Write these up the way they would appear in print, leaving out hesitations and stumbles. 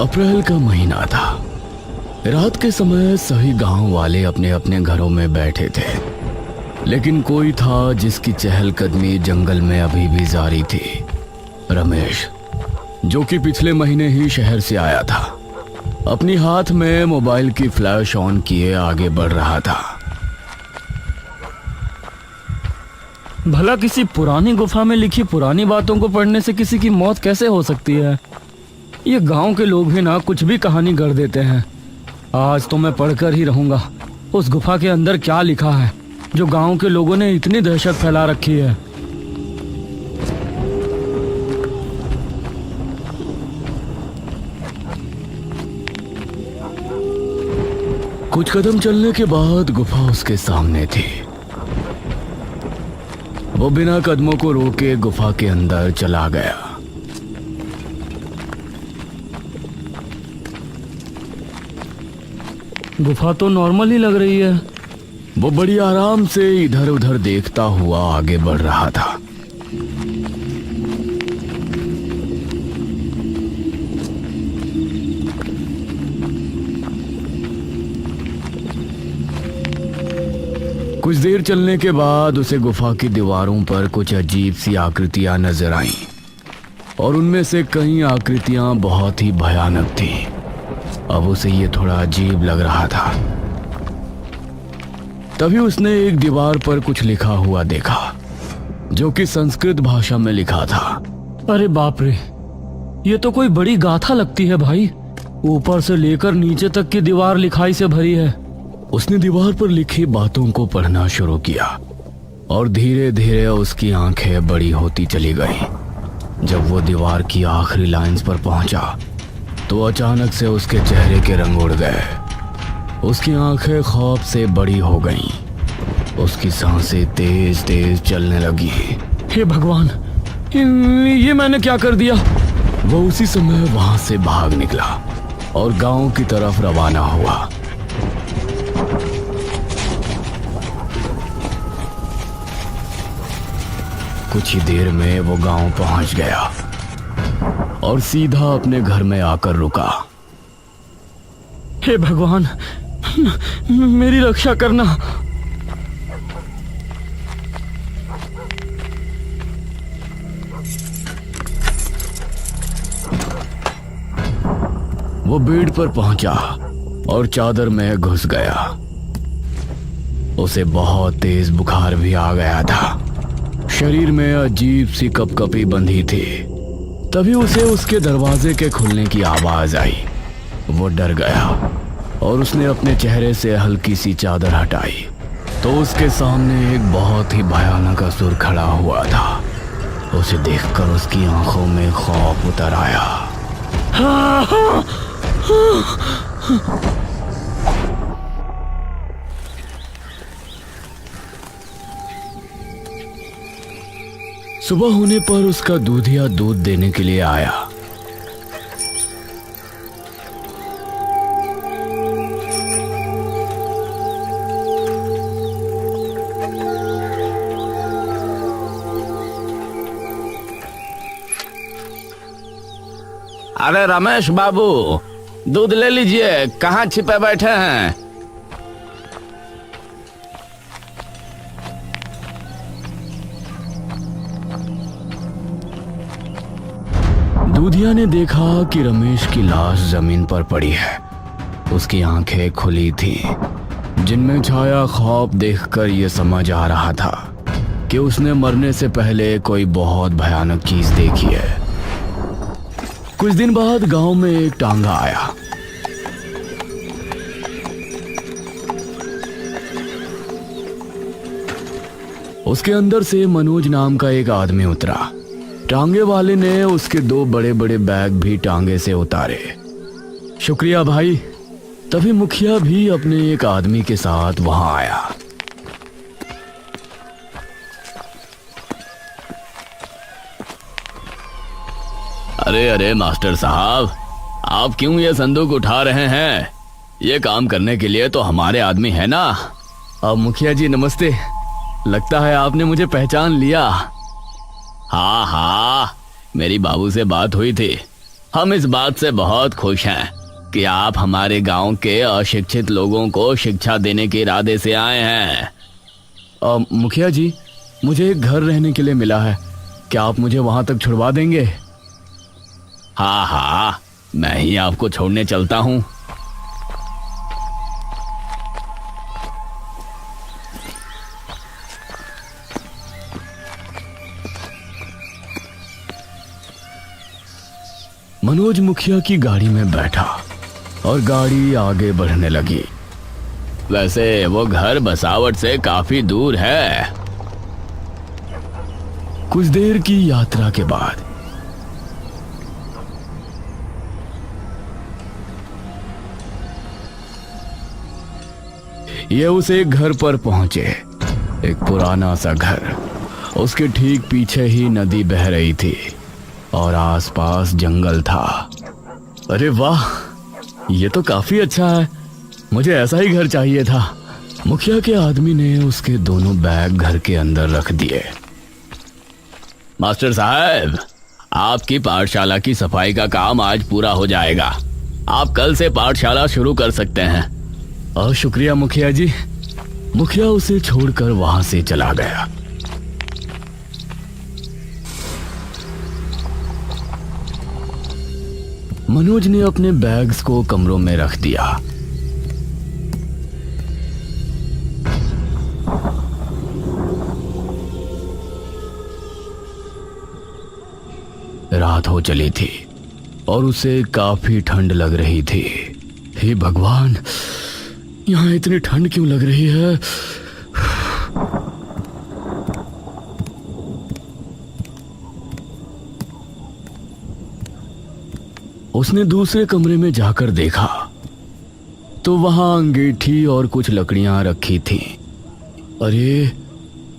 अप्रैल का महीना था। रात के समय सभी गांव वाले अपने अपने घरों में बैठे थे, लेकिन कोई था जिसकी चहलकदमी जंगल में अभी भी जारी थी। रमेश, जो कि पिछले महीने ही शहर से आया था, अपनी हाथ में मोबाइल की फ्लैश ऑन किए आगे बढ़ रहा था। भला किसी पुरानी गुफा में लिखी पुरानी बातों को पढ़ने से किसी की मौत कैसे हो सकती है? ये गांव के लोग भी ना कुछ भी कहानी गढ़ देते हैं। आज तो मैं पढ़कर ही रहूंगा उस गुफा के अंदर क्या लिखा है जो गांव के लोगों ने इतनी दहशत फैला रखी है। कुछ कदम चलने के बाद गुफा उसके सामने थी। वो बिना कदमों को रोके गुफा के अंदर चला गया। गुफा तो नॉर्मल ही लग रही है। वो बड़ी आराम से इधर उधर देखता हुआ आगे बढ़ रहा था। कुछ देर चलने के बाद उसे गुफा की दीवारों पर कुछ अजीब सी आकृतियां नजर आईं और उनमें से कई आकृतियां बहुत ही भयानक थीं। अब उसे ये थोड़ा अजीब लग रहा था। तभी उसने एक दीवार पर कुछ लिखा हुआ देखा, जो कि संस्कृत भाषा में लिखा था। अरे बाप रे, ये तो कोई बड़ी गाथा लगती है भाई। ऊपर से लेकर नीचे तक की दीवार लिखाई से भरी है। उसने दीवार पर लिखी बातों को पढ़ना शुरू किया और धीरे धीरे उसकी आंखें बड़ी होती चली गईं। जब वो दीवार की आखिरी लाइंस पर पहुंचा तो अचानक से उसके चेहरे के रंग उड़ गए। उसकी आंखें खौफ से बड़ी हो गईं। उसकी सांसें तेज तेज चलने लगी। हे भगवान, ये मैंने क्या कर दिया? वो उसी समय वहां से भाग निकला और गांव की तरफ रवाना हुआ। कुछ ही देर में वो गांव पहुंच गया और सीधा अपने घर में आकर रुका। हे भगवान, मेरी रक्षा करना। वो बेड पर पहुंचा और चादर में घुस गया। उसे बहुत तेज बुखार भी आ गया था। शरीर में अजीब सी कपकपी बंधी थी। तभी उसे उसके दरवाजे के खुलने की आवाज आई। वो डर गया और उसने अपने चेहरे से हल्की सी चादर हटाई तो उसके सामने एक बहुत ही भयानक असुर खड़ा हुआ था। उसे देखकर उसकी आंखों में खौफ उतर आया। सुबह होने पर उसका दूधिया दूध देने के लिए आया। अरे रमेश बाबू, दूध ले लीजिए। कहाँ छिपे बैठे हैं? दूधिया ने देखा कि रमेश की लाश जमीन पर पड़ी है। उसकी आंखें खुली थीं, जिनमें छाया खौफ देखकर यह समझ आ रहा था कि उसने मरने से पहले कोई बहुत भयानक चीज देखी है। कुछ दिन बाद गांव में एक टांगा आया। उसके अंदर से मनोज नाम का एक आदमी उतरा। टांगे वाले ने उसके 2 बड़े बड़े बैग भी टांगे से उतारे। शुक्रिया भाई। तभी मुखिया भी अपने एक आदमी के साथ वहां आया। अरे अरे मास्टर साहब, आप क्यों ये संदूक उठा रहे हैं? ये काम करने के लिए तो हमारे आदमी है ना। अब मुखिया जी नमस्ते। लगता है आपने मुझे पहचान लिया। हाँ हाँ, मेरी बाबू से बात हुई थी। हम इस बात से बहुत खुश हैं कि आप हमारे गांव के अशिक्षित लोगों को शिक्षा देने के इरादे से आए हैं। मुखिया जी, मुझे एक घर रहने के लिए मिला है, क्या आप मुझे वहां तक छुड़वा देंगे? हाँ हाँ, मैं ही आपको छोड़ने चलता हूँ। मनोज मुखिया की गाड़ी में बैठा और गाड़ी आगे बढ़ने लगी। वैसे वो घर बसावट से काफी दूर है। कुछ देर की यात्रा के बाद ये उस एक घर पर पहुंचे। एक पुराना सा घर, उसके ठीक पीछे ही नदी बह रही थी और आसपास जंगल था। अरे वाह, ये तो काफी अच्छा है, मुझे ऐसा ही घर चाहिए था। मुखिया के आदमी ने उसके दोनों बैग घर के अंदर रख दिए। मास्टर साहब, आपकी पाठशाला की सफाई का काम आज पूरा हो जाएगा। आप कल से पाठशाला शुरू कर सकते हैं। और शुक्रिया मुखिया जी। मुखिया उसे छोड़कर वहां से चला गया। मनोज ने अपने बैग्स को कमरों में रख दिया। रात हो चली थी और उसे काफी ठंड लग रही थी। हे भगवान, यहाँ इतनी ठंड क्यों लग रही है? उसने दूसरे कमरे में जाकर देखा तो वहां अंगीठी और कुछ लकड़ियां रखी थीं। अरे,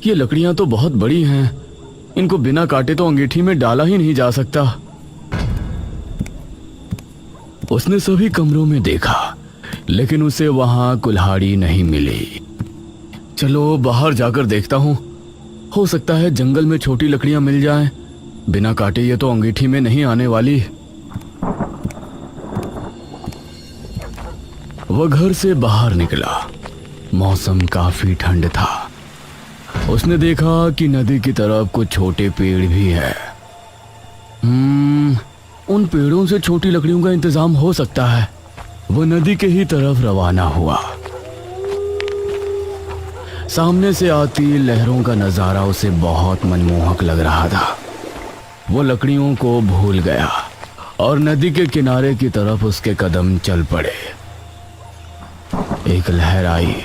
ये लकड़ियां तो बहुत बड़ी हैं, इनको बिना काटे तो अंगीठी में डाला ही नहीं जा सकता। उसने सभी कमरों में देखा, लेकिन उसे वहां कुल्हाड़ी नहीं मिली। चलो बाहर जाकर देखता हूं, हो सकता है जंगल में छोटी लकड़ियां मिल जाएं। बिना काटे ये तो अंगीठी में नहीं आने वाली। वह घर से बाहर निकला। मौसम काफी ठंड था। उसने देखा कि नदी की तरफ कुछ छोटे पेड़ भी है। उन पेड़ों से छोटी लकड़ियों का इंतजाम हो सकता है। वह नदी के ही तरफ रवाना हुआ। सामने से आती लहरों का नजारा उसे बहुत मनमोहक लग रहा था। वो लकड़ियों को भूल गया और नदी के किनारे की तरफ उसके कदम चल पड़े। एक लहर आई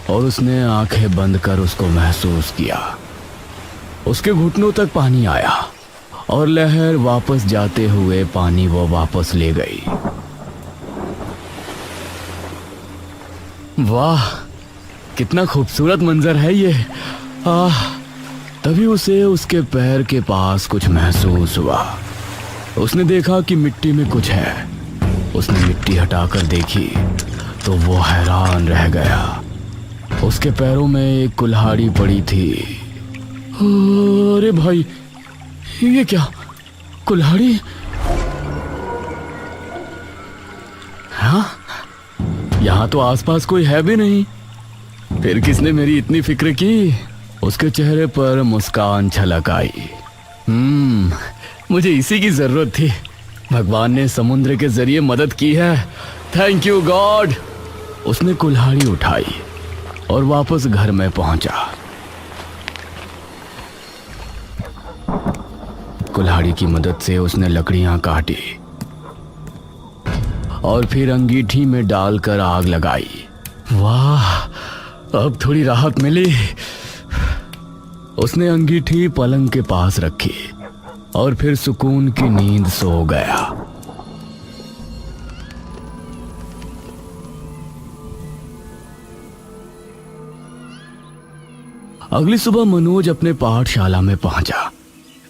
और उसने आंखें बंद कर उसको महसूस किया। उसके घुटनों तक पानी आया और लहर वापस जाते हुए पानी वो वापस ले गई। वाह, कितना खूबसूरत मंजर है ये। तभी उसे उसके पैर के पास कुछ महसूस हुआ। उसने देखा कि मिट्टी में कुछ है। उसने मिट्टी हटाकर देखी तो वो हैरान रह गया। उसके पैरों में एक कुल्हाड़ी पड़ी थी। अरे भाई, ये क्या? कुल्हाड़ी? हाँ, यहाँ तो आसपास कोई है भी नहीं। फिर किसने मेरी इतनी फिक्र की? उसके चेहरे पर मुस्कान छलक आई। मुझे इसी की जरूरत थी। भगवान ने समुद्र के जरिए मदद की है। Thank you God. उसने कुल्हाड़ी उठाई और वापस घर में पहुंचा। कुल्हाड़ी की मदद से उसने लकड़ियां काटी और फिर अंगीठी में डालकर आग लगाई। वाह, अब थोड़ी राहत मिली। उसने अंगीठी पलंग के पास रखी और फिर सुकून की नींद सो गया। अगली सुबह मनोज अपने पाठशाला में पहुंचा।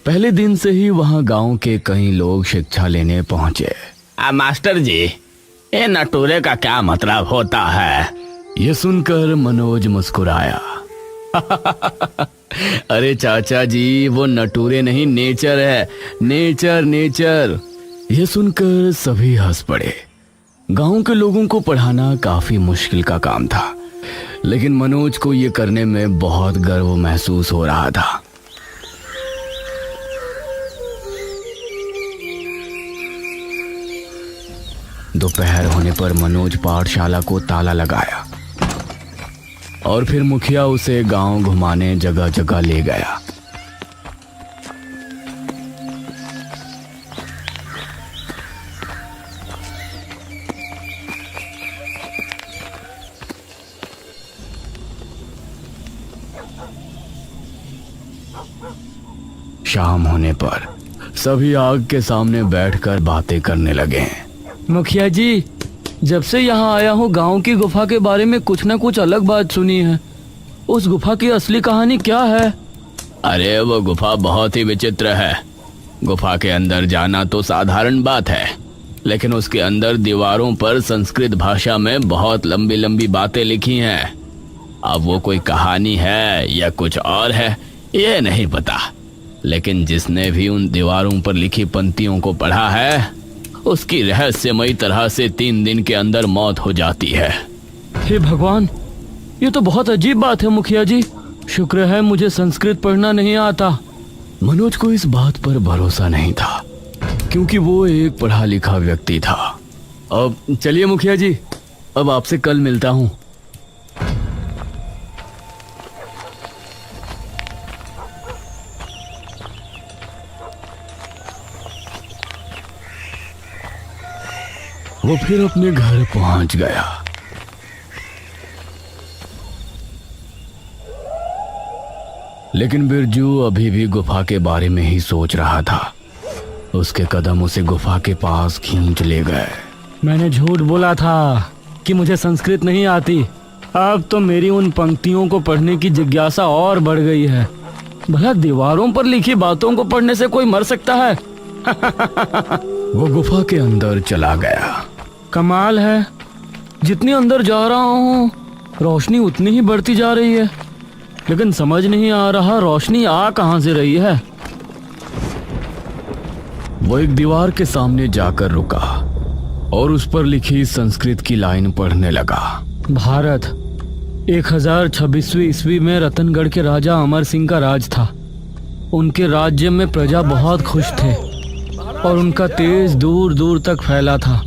पहले दिन से ही वहां गांव के कई लोग शिक्षा लेने पहुंचे। मास्टर जी, ये नटूरे का क्या मतलब होता है? ये सुनकर मनोज मुस्कुराया। अरे चाचा जी, वो नटूरे नहीं, नेचर है। Nature nature. यह सुनकर सभी हंस पड़े। गांव के लोगों को पढ़ाना काफी मुश्किल का काम था, लेकिन मनोज को यह करने में बहुत गर्व महसूस हो रहा था। दोपहर होने पर मनोज पाठशाला को ताला लगाया और फिर मुखिया उसे गांव घुमाने जगह जगह ले गया। शाम होने पर सभी आग के सामने बैठकर बातें करने लगे। मुखिया जी, जब से यहाँ आया हूँ गांव की गुफा के बारे में कुछ न कुछ अलग बात सुनी है। उस गुफा की असली कहानी क्या है? अरे वो गुफा बहुत ही विचित्र है। गुफा के अंदर जाना तो साधारण बात है, लेकिन उसके अंदर दीवारों पर संस्कृत भाषा में बहुत लंबी लंबी बातें लिखी हैं। अब वो कोई कहानी है या कुछ और है ये नहीं पता, लेकिन जिसने भी उन दीवारों पर लिखी पंक्तियों को पढ़ा है उसकी रहस्यमयी तरह से 3 दिन के अंदर मौत हो जाती है। हे भगवान, ये तो बहुत अजीब बात है मुखिया जी। शुक्र है मुझे संस्कृत पढ़ना नहीं आता। मनोज को इस बात पर भरोसा नहीं था, क्योंकि वो एक पढ़ा लिखा व्यक्ति था। अब चलिए मुखिया जी, अब आपसे कल मिलता हूँ। वो फिर अपने घर पहुंच गया। लेकिन बिरजू अभी भी गुफा के बारे में ही सोच रहा था। उसके कदम उसे गुफा के पास खींच ले गए। मैंने झूठ बोला था कि मुझे संस्कृत नहीं आती। अब तो मेरी उन पंक्तियों को पढ़ने की जिज्ञासा और बढ़ गई है। भला दीवारों पर लिखी बातों को पढ़ने से कोई मर सकता है? वो गुफा के अंदर चला गया। कमाल है, जितनी अंदर जा रहा हूँ रोशनी उतनी ही बढ़ती जा रही है, लेकिन समझ नहीं आ रहा रोशनी आ कहाँ से रही है। वो एक दीवार के सामने जाकर रुका और उस पर लिखी संस्कृत की लाइन पढ़ने लगा। भारत 1026वीं ईस्वी में रतनगढ़ के राजा अमर सिंह का राज था। उनके राज्य में प्रजा बहुत खुश थे और उनका तेज दूर दूर तक फैला था।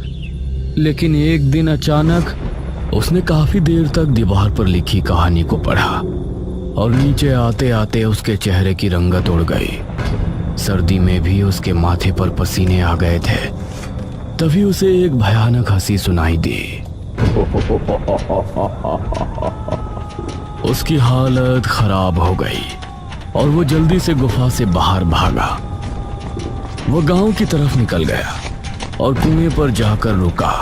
लेकिन एक दिन अचानक उसने काफी देर तक दीवार पर लिखी कहानी को पढ़ा और नीचे आते आते उसके चेहरे की रंगत उड़ गई। सर्दी में भी उसके माथे पर पसीने आ गए थे। तभी उसे एक भयानक हंसी सुनाई दी। उसकी हालत खराब हो गई और वो जल्दी से गुफा से बाहर भागा। वो गांव की तरफ निकल गया और कुएं पर जाकर रुका।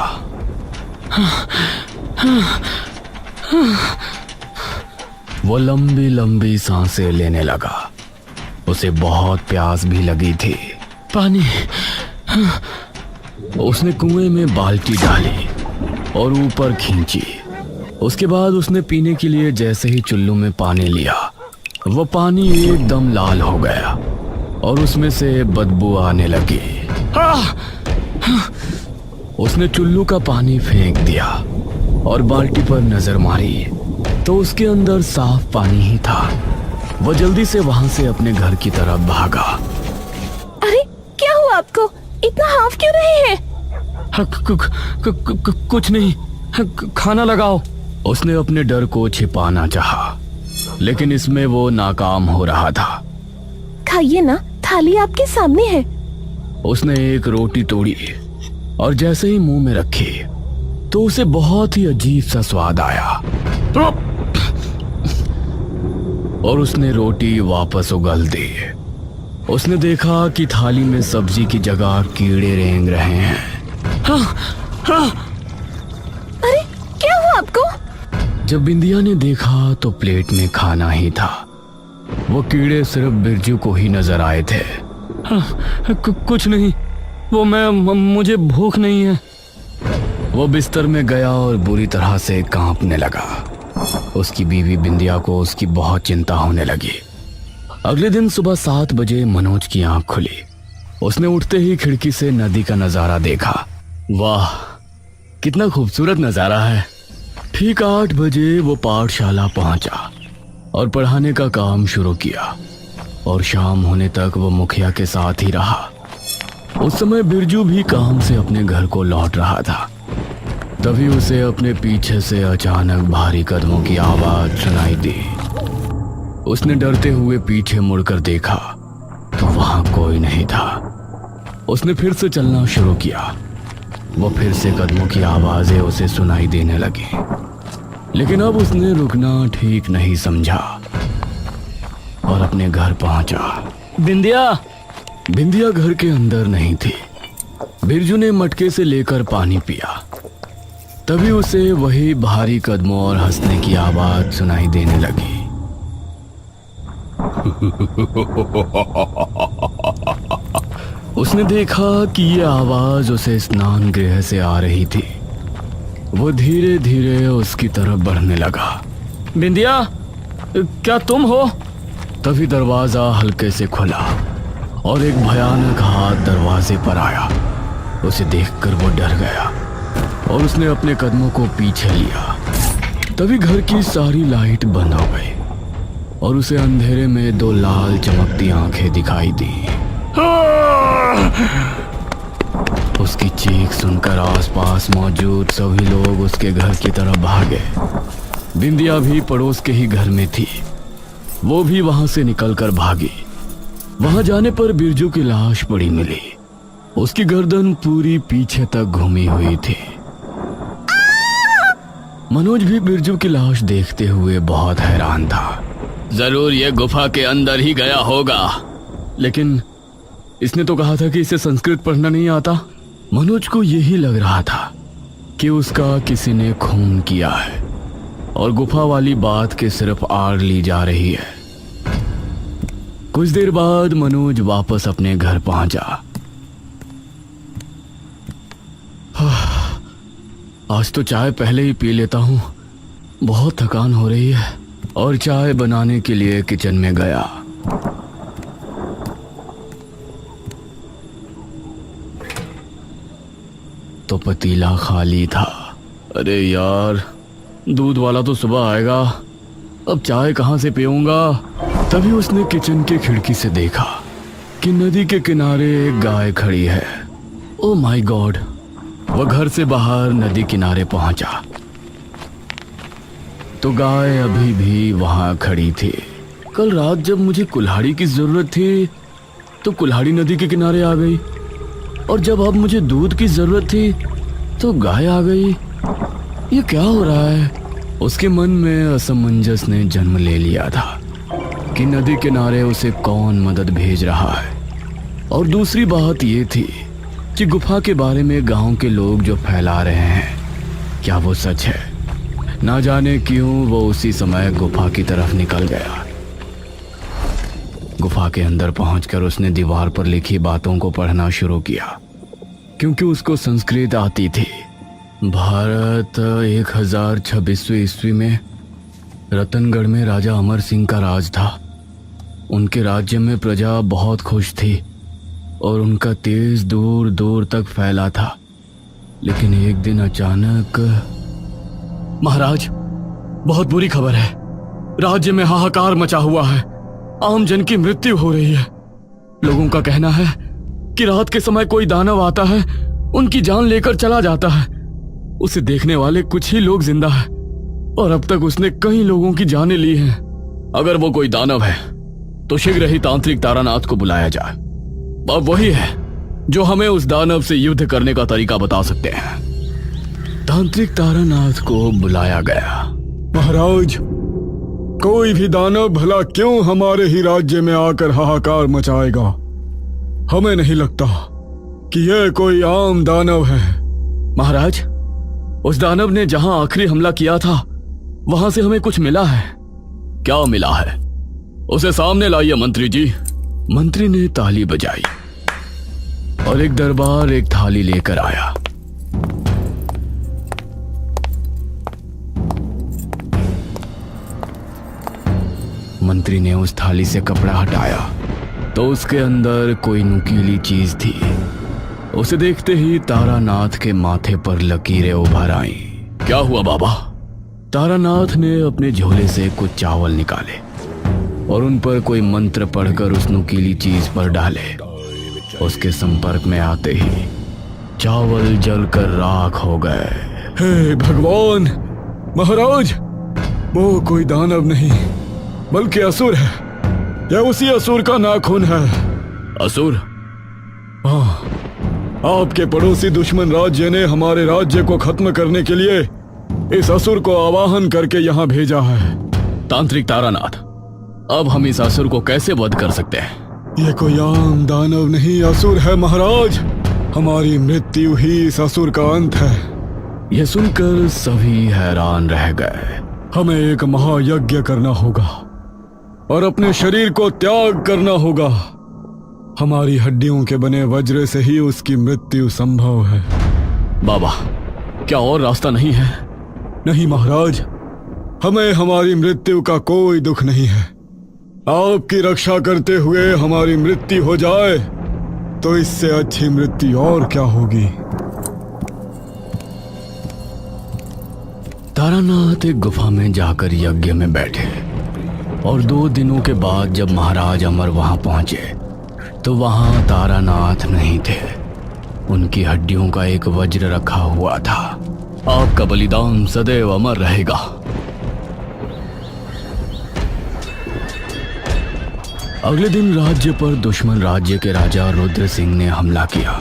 वो लंबी लंबी सांसें लेने लगा। उसे बहुत प्यास भी लगी थी। पानी। उसने कुएं में बाल्टी डाली और ऊपर खींची। उसके बाद उसने पीने के लिए जैसे ही चुल्लू में पानी लिया, वो पानी एकदम लाल हो गया और उसमें से बदबू आने लगी। उसने चुल्लू का पानी फेंक दिया और बाल्टी पर नजर मारी तो उसके अंदर साफ पानी ही था। वो जल्दी से वहां से अपने घर की तरफ भागा। अरे क्या हुआ आपको? इतना हाफ क्यों रहे हैं? कुछ नहीं, खाना लगाओ। उसने अपने डर को छिपाना चाहा, लेकिन इसमें वो नाकाम हो रहा था। खाइए ना, थाली आपके सामने है। उसने एक रोटी तोड़ी और जैसे ही मुंह में रखी तो उसे बहुत ही अजीब सा स्वाद आया और उसने रोटी वापस उगल दी। उसने देखा कि थाली में सब्जी की जगह कीड़े रेंग रहे हैं। अरे क्या हुआ आपको? जब बिंदिया ने देखा तो प्लेट में खाना ही था। वो कीड़े सिर्फ बिरजू को ही नजर आए थे। कुछ नहीं, वो मुझे भूख नहीं है। वो बिस्तर में गया और बुरी तरह से कांपने लगा। उसकी बीवी बिंदिया को उसकी बहुत चिंता होने लगी। अगले दिन सुबह 7 बजे मनोज की आंख खुली। उसने उठते ही खिड़की से नदी का नजारा देखा। वाह, कितना खूबसूरत नजारा है। ठीक 8 बजे वो पाठशाला पहुंचा और पढ़ाने का काम शुरू किया और शाम होने तक वो मुखिया के साथ ही रहा। उस समय बिरजू भी काम से अपने घर को लौट रहा था। तभी उसे अपने पीछे से अचानक भारी कदमों की आवाज सुनाई दी। उसने डरते हुए पीछे मुड़कर देखा तो वहां कोई नहीं था। उसने फिर से चलना शुरू किया। वो फिर से कदमों की आवाजें उसे सुनाई देने लगी, लेकिन अब उसने रुकना ठीक नहीं समझा और अपने घर पहुंचा। बिंदिया, बिंदिया घर के अंदर नहीं थी। बिरजू ने मटके से लेकर पानी पिया। तभी उसे वही भारी कदमों और हंसने की आवाज सुनाई देने लगी। उसने देखा कि ये आवाज उसे स्नान गृह से आ रही थी। वो धीरे धीरे उसकी तरफ बढ़ने लगा। बिंदिया, क्या तुम हो? तभी दरवाजा हल्के से खुला और एक भयानक हाथ दरवाजे पर आया। उसे देखकर वो डर गया और उसने अपने कदमों को पीछे लिया। तभी घर की सारी लाइट बंद हो गई और उसे अंधेरे में 2 लाल चमकती आंखें दिखाई दी। उसकी चीख सुनकर आसपास मौजूद सभी लोग उसके घर की तरफ भागे। बिंदिया भी पड़ोस के ही घर में थी। वो भी वहां से निकलकर भागी। वहां जाने पर बिरजू की लाश पड़ी मिली। उसकी गर्दन पूरी पीछे तक घूमी हुई थी। मनोज भी बिरजू की लाश देखते हुए बहुत हैरान था। जरूर ये गुफा के अंदर ही गया होगा। लेकिन इसने तो कहा था कि इसे संस्कृत पढ़ना नहीं आता। मनोज को यही लग रहा था कि उसका किसी ने खून किया है और गुफा वाली बात के सिर्फ आड़ ली जा रही है। कुछ देर बाद मनोज वापस अपने घर पहुंचा। आज तो चाय पहले ही पी लेता हूँ, बहुत थकान हो रही है। और चाय बनाने के लिए किचन में गया। तो पतीला खाली था। अरे यार, दूध वाला तो सुबह आएगा, अब चाय कहाँ से पीऊंगा। तभी उसने किचन के खिड़की से देखा कि नदी के किनारे एक गाय खड़ी है। Oh my God! वह घर से बाहर नदी किनारे पहुंचा तो गाय अभी भी वहां खड़ी थी। कल रात जब मुझे कुल्हाड़ी की जरूरत थी तो कुल्हाड़ी नदी के किनारे आ गई, और जब अब मुझे दूध की जरूरत थी तो गाय आ गई। ये क्या हो रहा है? उसके मन में असमंजस ने जन्म ले लिया था कि नदी किनारे उसे कौन मदद भेज रहा है। और दूसरी बात ये थी कि गुफा के बारे में गांव के लोग जो फैला रहे हैं, क्या वो सच है? ना जाने क्यों वो उसी समय गुफा की तरफ निकल गया। गुफा के अंदर पहुंचकर उसने दीवार पर लिखी बातों को पढ़ना शुरू किया, क्योंकि उसको संस्कृत आती थी। भारत 1026वीं ईस्वी में रतनगढ़ में राजा अमर सिंह का राज था। उनके राज्य में प्रजा बहुत खुश थी और उनका तेज दूर दूर तक फैला था। लेकिन एक दिन अचानक, महाराज, बहुत बुरी खबर है। राज्य में हाहाकार मचा हुआ है। आम जन की मृत्यु हो रही है। लोगों का कहना है कि रात के समय कोई दानव आता है, उनकी जान लेकर चला जाता है। उसे देखने वाले कुछ ही लोग जिंदा हैं और अब तक उसने कई लोगों की जानें ली हैं। अगर वो कोई दानव है तो शीघ्र ही तांत्रिक तारानाथ को बुलाया जाए। अब वही है जो हमें उस दानव से युद्ध करने का तरीका बता सकते हैं। तांत्रिक तारानाथ को बुलाया गया। महाराज, कोई भी दानव भला क्यों हमारे ही राज्य में आकर हाहाकार मचाएगा? हमें नहीं लगता कि यह कोई आम दानव है। महाराज, उस दानव ने जहां आखिरी हमला किया था वहां से हमें कुछ मिला है। क्या मिला है? उसे सामने लाइए मंत्री जी। मंत्री ने ताली बजाई और एक दरबार एक थाली लेकर आया। मंत्री ने उस थाली से कपड़ा हटाया तो उसके अंदर कोई नुकीली चीज थी। उसे देखते ही तारानाथ के माथे पर लकीरें उभर आईं। क्या हुआ बाबा? तारानाथ ने अपने झोले से कुछ चावल निकाले और उन पर कोई मंत्र पढ़कर उस नुकीली चीज पर डाले। उसके संपर्क में आते ही चावल जलकर राख हो गए। हे भगवान! महाराज, वो कोई दानव नहीं बल्कि असुर है। यह उसी असुर का नाखून है। असुर? हाँ, आपके पड़ोसी दुश्मन राज्य ने हमारे राज्य को खत्म करने के लिए इस असुर को आवाहन करके यहाँ भेजा है। तांत्रिक तारानाथ, अब हम इस असुर को कैसे वध कर सकते हैं? ये कोई आम दानव नहीं, असुर है महाराज। हमारी मृत्यु ही इस असुर का अंत है। यह सुनकर सभी हैरान रह गए। हमें एक महायज्ञ करना होगा और अपने शरीर को त्याग करना होगा। हमारी हड्डियों के बने वज्र से ही उसकी मृत्यु संभव है। बाबा, क्या और रास्ता नहीं है? नहीं महाराज, हमें हमारी मृत्यु का कोई दुख नहीं है। आपकी रक्षा करते हुए हमारी मृत्यु हो जाए तो इससे अच्छी मृत्यु और क्या होगी। तारानाथ एक गुफा में जाकर यज्ञ में बैठे और 2 दिनों के बाद जब महाराज अमर वहां पहुंचे तो वहां तारानाथ नहीं थे। उनकी हड्डियों का एक वज्र रखा हुआ था। आपका बलिदान सदैव अमर रहेगा। अगले दिन राज्य पर दुश्मन राज्य के राजा रुद्र सिंह ने हमला किया।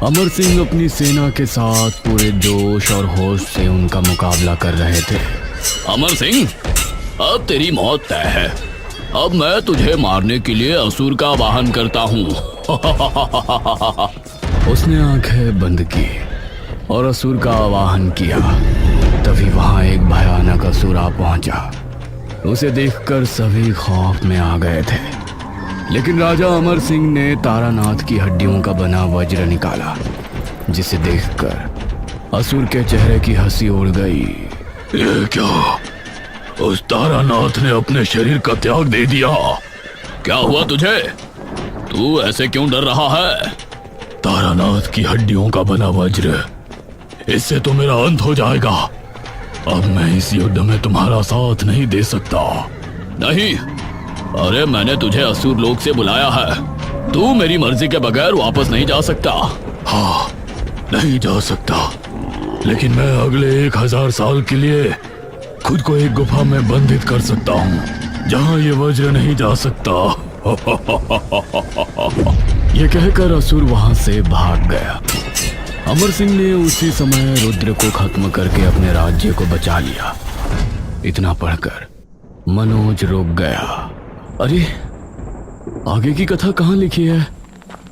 अमर सिंह अपनी सेना के साथ पूरे जोश और होश से उनका मुकाबला कर रहे थे। अमर सिंह, अब तेरी मौत तय है। अब मैं तुझे मारने के लिए असुर का आवाहन करता हूँ। उसने आंखें बंद की और असुर का आवाहन किया। तभी वहां एक भयानक असुर आ पहुंचा। उसे देखकर सभी खौफ में आ गए थे, लेकिन राजा अमर सिंह ने तारानाथ की हड्डियों का बना वज्र निकाला, जिसे देखकर असुर के चेहरे की हंसी उड़ गई। ये क्या? उस तारानाथ ने अपने शरीर का त्याग दे दिया। क्या हुआ तुझे? तू ऐसे क्यों डर रहा है? तारानाथ की हड्डियों का बना वज्र, इससे तो मेरा अंत हो जाएगा। अब मैं इस युद्ध में तुम्हारा साथ नहीं दे सकता। नहीं, अरे मैंने तुझे असुर लोक से बुलाया है। तू मेरी मर्जी के बगैर वापस नहीं जा सकता। हाँ, नहीं जा सकता, लेकिन मैं अगले 1000 साल के लिए खुद को एक गुफा में बंधित कर सकता हूँ, जहाँ ये वज्र नहीं जा सकता। ये कहकर असुर वहां से भाग गया। अमर सिंह ने उसी समय रुद्र को खत्म करके अपने राज्य को बचा लिया। इतना पढ़कर मनोज रुक गया। अरे, आगे की कथा कहाँ लिखी है?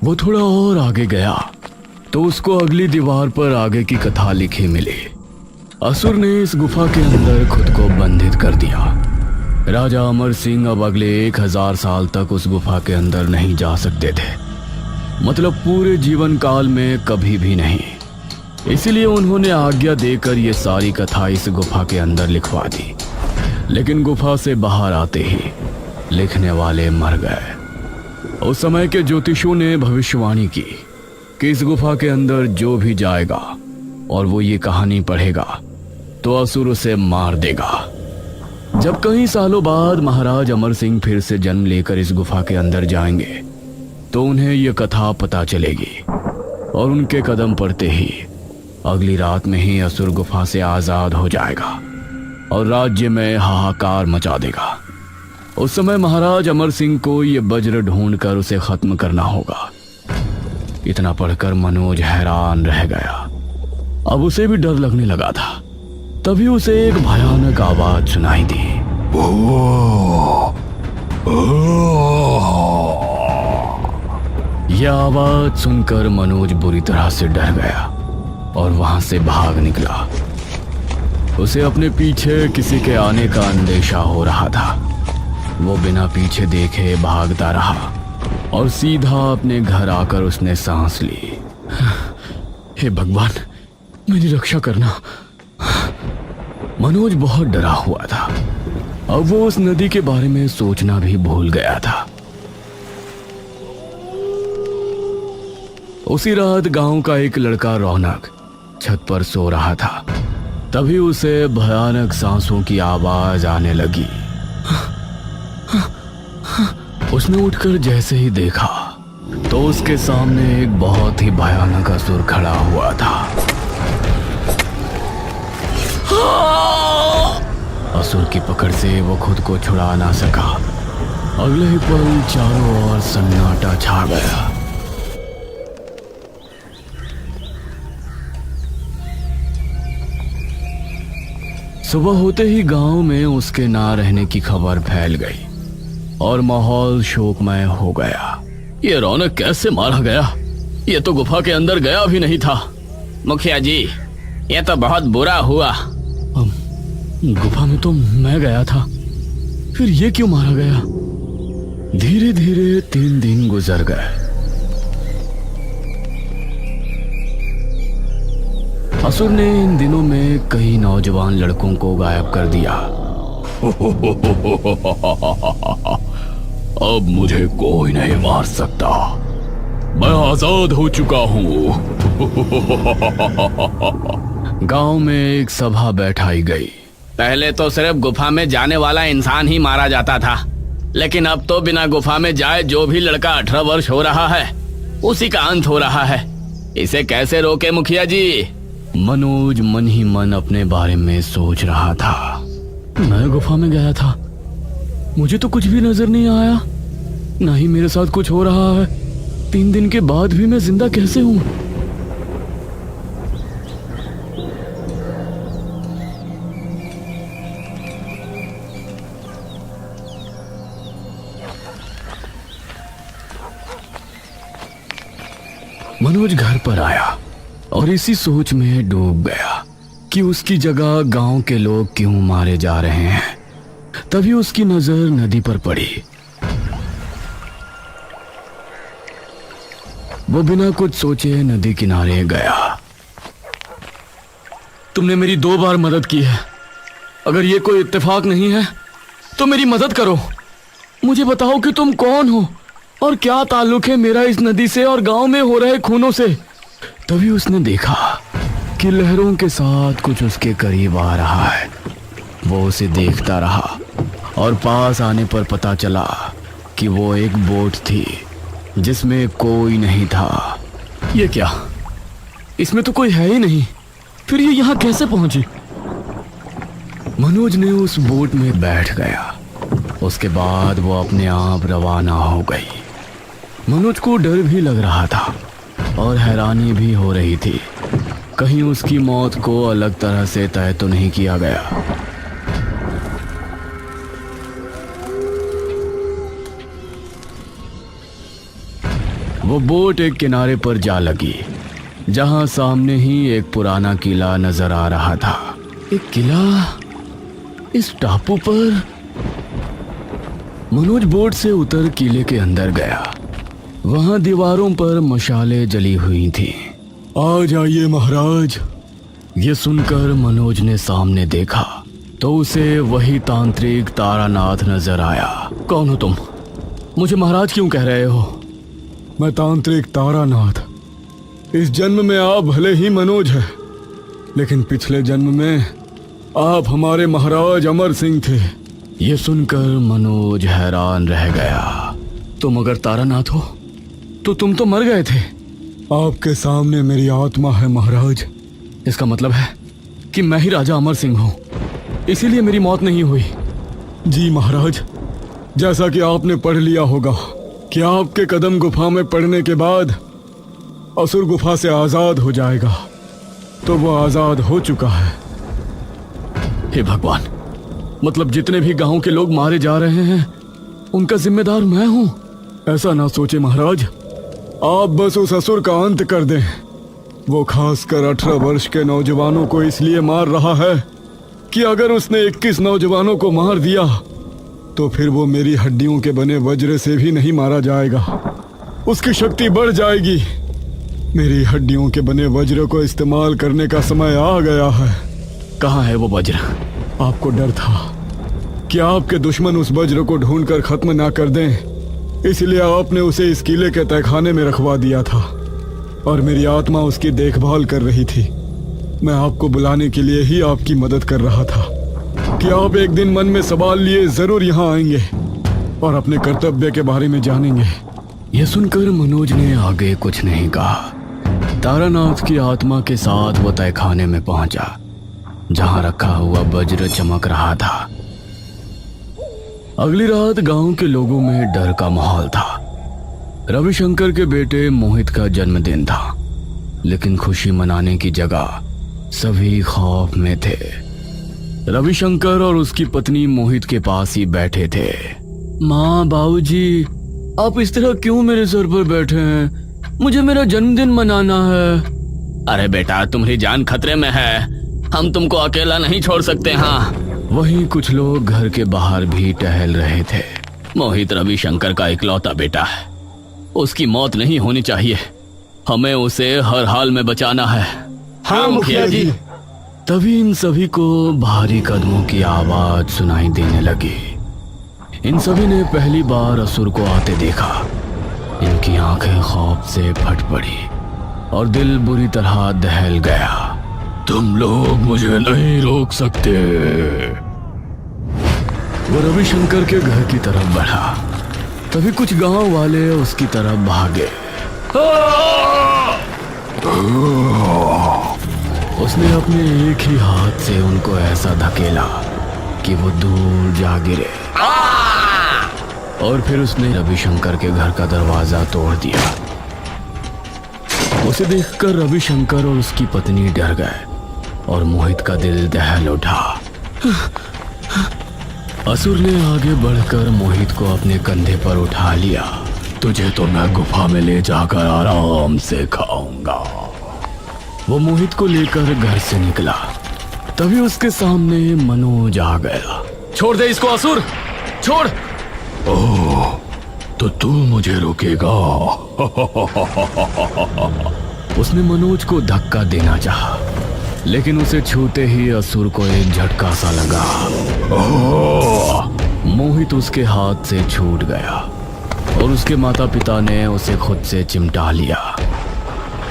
वो थोड़ा और आगे गया तो उसको अगली दीवार पर आगे की कथा लिखी मिली। असुर ने इस गुफा के अंदर खुद को बंधित कर दिया। राजा अमर सिंह अब अगले 1000 साल तक उस गुफा के अंदर नहीं जा सकते थे, मतलब पूरे जीवन काल में कभी भी नहीं। इसीलिए उन्होंने आज्ञा देकर ये सारी कथा इस गुफा के अंदर लिखवा दी। लेकिन गुफा से बाहर आते ही लिखने वाले मर गए। उस समय के ज्योतिषों ने भविष्यवाणी की कि इस गुफा के अंदर जो भी जाएगा और वो ये कहानी पढ़ेगा तो असुर उसे मार देगा। जब कई सालों बाद महाराज अमर सिंह फिर से जन्म लेकर इस गुफा के अंदर जाएंगे तो उन्हें यह कथा पता चलेगी और उनके कदम पड़ते ही अगली रात में ही असुर गुफा से आजाद हो जाएगा और राज्य में हाहाकार मचा देगा। उस समय महाराज अमर सिंह को यह वज्र ढूंढकर उसे खत्म करना होगा। इतना पढ़कर मनोज हैरान रह गया। अब उसे भी डर लगने लगा था। तभी उसे एक भयानक आवाज सुनाई दी। यह आवाज सुनकर मनोज बुरी तरह से डर गया और वहां से भाग निकला। उसे अपने पीछे किसी के आने का अंदेशा हो रहा था। वो बिना पीछे देखे भागता रहा और सीधा अपने घर आकर उसने सांस ली। हे भगवान, मेरी रक्षा करना। मनोज बहुत डरा हुआ था। अब वो उस नदी के बारे में सोचना भी भूल गया था। उसी रात गांव का एक लड़का रौनक छत पर सो रहा था। तभी उसे भयानक सांसों की आवाज आने लगी। उसने उठकर जैसे ही देखा तो उसके सामने एक बहुत ही भयानक असुर खड़ा हुआ था। असुर की पकड़ से वो खुद को छुड़ा ना सका। अगले ही पल चारों ओर सन्नाटा छा गया। सुबह होते ही गांव में उसके ना रहने की खबर फैल गई और माहौल शोकमय हो गया। ये रौनक कैसे मारा गया? ये तो गुफा के अंदर गया भी नहीं था। मुखिया जी, ये तो बहुत बुरा हुआ। गुफा में तो मैं गया था, फिर ये क्यों मारा गया? धीरे धीरे 3 दिन गुजर गए। असुर ने इन दिनों में कई नौजवान लड़कों को गायब कर दिया। अब मुझे कोई नहीं मार सकता, मैं आजाद हो चुका हूँ। गांव में एक सभा बैठाई गई। पहले तो सिर्फ गुफा में जाने वाला इंसान ही मारा जाता था, लेकिन अब तो बिना गुफा में जाए जो भी लड़का 18 वर्ष हो रहा है उसी का अंत हो रहा है। इसे कैसे रोके मुखिया जी? मनोज मन ही मन अपने बारे में सोच रहा था। मैं गुफा में गया था, मुझे तो कुछ भी नजर नहीं आया, ना ही मेरे साथ कुछ हो रहा है। 3 दिन के बाद भी मैं जिंदा कैसे हूं? मनोज घर पर आया और इसी सोच में डूब गया कि उसकी जगह गांव के लोग क्यों मारे जा रहे हैं। तभी उसकी नजर नदी पर पड़ी। वो बिना कुछ सोचे नदी किनारे गया। तुमने मेरी 2 बार मदद की है, अगर ये कोई इत्तेफाक नहीं है तो मेरी मदद करो। मुझे बताओ कि तुम कौन हो और क्या ताल्लुक है मेरा इस नदी से और गांव में हो रहे खूनों से। तभी उसने देखा कि लहरों के साथ कुछ उसके करीब आ रहा है। वो उसे देखता रहा और पास आने पर पता चला कि वो एक बोट थी जिसमें कोई नहीं था। ये क्या? इसमें तो कोई है ही नहीं, फिर ये यहाँ कैसे पहुंची? मनोज ने उस बोट में बैठ गया। उसके बाद वो अपने आप रवाना हो गई। मनोज को डर भी लग रहा था और हैरानी भी हो रही थी, कहीं उसकी मौत को अलग तरह से तय तो नहीं किया गया। वो बोट एक किनारे पर जा लगी जहां सामने ही एक पुराना किला नजर आ रहा था। एक किला इस टापू पर? मनोज बोट से उतर किले के अंदर गया। वहां दीवारों पर मशालें जली हुई थी। आ जाइए महाराज। ये सुनकर मनोज ने सामने देखा तो उसे वही तांत्रिक तारानाथ नजर आया। कौन हो तुम? मुझे महाराज क्यों कह रहे हो? मैं तांत्रिक तारानाथ। इस जन्म में आप भले ही मनोज हैं, लेकिन पिछले जन्म में आप हमारे महाराज अमर सिंह थे। ये सुनकर मनोज हैरान रह गया। तुम अगर तारानाथ हो तो तुम तो मर गए थे। आपके सामने मेरी आत्मा है महाराज। इसका मतलब है कि मैं ही राजा अमर सिंह हूँ, इसीलिए मेरी मौत नहीं हुई। जी महाराज, जैसा कि आपने पढ़ लिया होगा कि आपके कदम गुफा में पड़ने के बाद असुर गुफा से आजाद हो जाएगा, तो वो आजाद हो चुका है। हे भगवान, मतलब जितने भी गांव के लोग मारे जा रहे हैं उनका जिम्मेदार मैं हूं? ऐसा ना सोचे महाराज, आप बस उस असुर का अंत कर दें। वो खासकर 18 वर्ष के नौजवानों को इसलिए मार रहा है कि अगर उसने 21 नौजवानों को मार दिया तो फिर वो मेरी हड्डियों के बने वज्र से भी नहीं मारा जाएगा। उसकी शक्ति बढ़ जाएगी। मेरी हड्डियों के बने वज्र को इस्तेमाल करने का समय आ गया है। कहाँ है वो वज्र? आपको डर था कि आपके दुश्मन उस वज्र को ढूंढकर खत्म ना कर दें, इसलिए आपने उसे इस किले के तहखाने में रखवा दिया था। और मेरी आत्मा उसकी देखभाल कर रही थी। मैं आपको बुलाने के लिए ही आपकी मदद कर रहा था कि आप एक दिन मन में सवाल लिए जरूर यहाँ आएंगे और अपने कर्तव्य के बारे में जानेंगे। यह सुनकर मनोज ने आगे कुछ नहीं कहा। तारानाथ की आत्मा के साथ वो तहखाने में पहुंचा जहां रखा हुआ वज्र चमक रहा था। अगली रात गांव के लोगों में डर का माहौल था। रविशंकर के बेटे मोहित का जन्मदिन था, लेकिन खुशी मनाने की जगह सभी खौफ में थे। रविशंकर और उसकी पत्नी मोहित के पास ही बैठे थे। माँ, बाबूजी, आप इस तरह क्यों मेरे सर पर बैठे हैं? मुझे मेरा जन्मदिन मनाना है। अरे बेटा, तुम्हारी जान खतरे में है, हम तुमको अकेला नहीं छोड़ सकते। हाँ, वहीं कुछ लोग घर के बाहर भी टहल रहे थे। मोहित रविशंकर का इकलौता बेटा है, उसकी मौत नहीं होनी चाहिए। हमें उसे हर हाल में बचाना है। हाँ मुखिया जी। तभी इन सभी को भारी कदमों की आवाज सुनाई देने लगी। इन सभी ने पहली बार असुर को आते देखा। इनकी आंखें खौफ से फट पड़ी और दिल बुरी तरह दहल गया। तुम लोग मुझे नहीं रोक सकते। वो रविशंकर के घर की तरफ बढ़ा। तभी कुछ गांव वाले उसकी तरफ भागे। उसने अपने एक ही हाथ से उनको ऐसा धकेला कि वो दूर जा गिरे और फिर उसने रविशंकर के घर का दरवाजा तोड़ दिया। उसे देखकर रविशंकर और उसकी पत्नी डर गए और मोहित का दिल दहल उठा। असुर ने आगे बढ़कर मोहित को अपने कंधे पर उठा लिया। तुझे तो मैं गुफा में ले जाकर आराम से खाऊंगा। वो मोहित को लेकर घर से निकला। तभी उसके सामने मनोज आ गया। छोड़ दे इसको असुर, छोड़। ओह, तो तू मुझे रोकेगा? उसने मनोज को धक्का देना चाहा, लेकिन उसे छूते ही असुर को एक झटका सा लगा। मोहित उसके हाथ से छूट गया और उसके माता पिता ने उसे खुद से चिमटा लिया।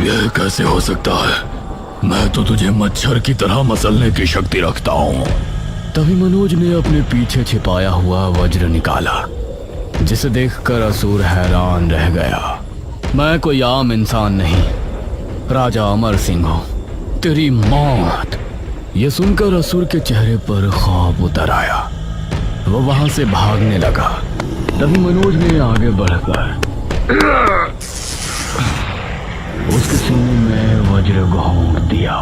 यह कैसे हो सकता है? मैं तो तुझे मच्छर की तरह मसलने की शक्ति रखता हूँ। तभी मनोज ने अपने पीछे छिपाया हुआ वज्र निकाला, जिसे देखकर असुर हैरान रह गया। मैं कोई आम इंसान नहीं, राजा अमर सिंह हूँ। तेरी मौत। यह सुनकर असुर के चेहरे पर खौफ उतर आया। वो वहां से भागने लगा। तभी मनोज ने आगे बढ़कर उसके सीने में वज्र घोंट दिया।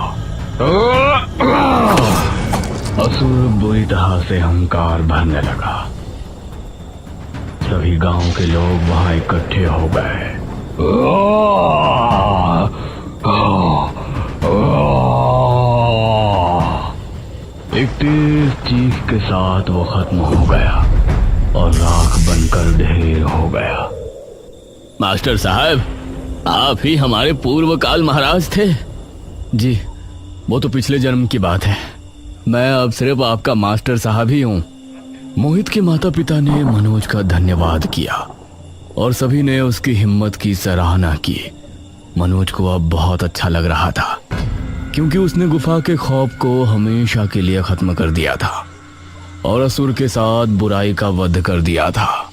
असुर बुरी तरह से अहंकार भरने लगा। सभी गांव के लोग वहां इकट्ठे हो गए। एक तेज चीख के साथ वो खत्म हो गया और राख बनकर ढेर हो गया। मास्टर साहब, आप ही हमारे पूर्व काल महाराज थे? जी, वो तो पिछले जन्म की बात है। मैं अब सिर्फ आपका मास्टर साहब ही हूँ। मोहित के माता पिता ने मनोज का धन्यवाद किया और सभी ने उसकी हिम्मत की सराहना की। मनोज को अब बहुत अच्छा लग रहा था, क्योंकि उसने गुफा के खौफ को हमेशा के लिए खत्म कर दिया था और असुर के साथ बुराई का वध कर दिया था।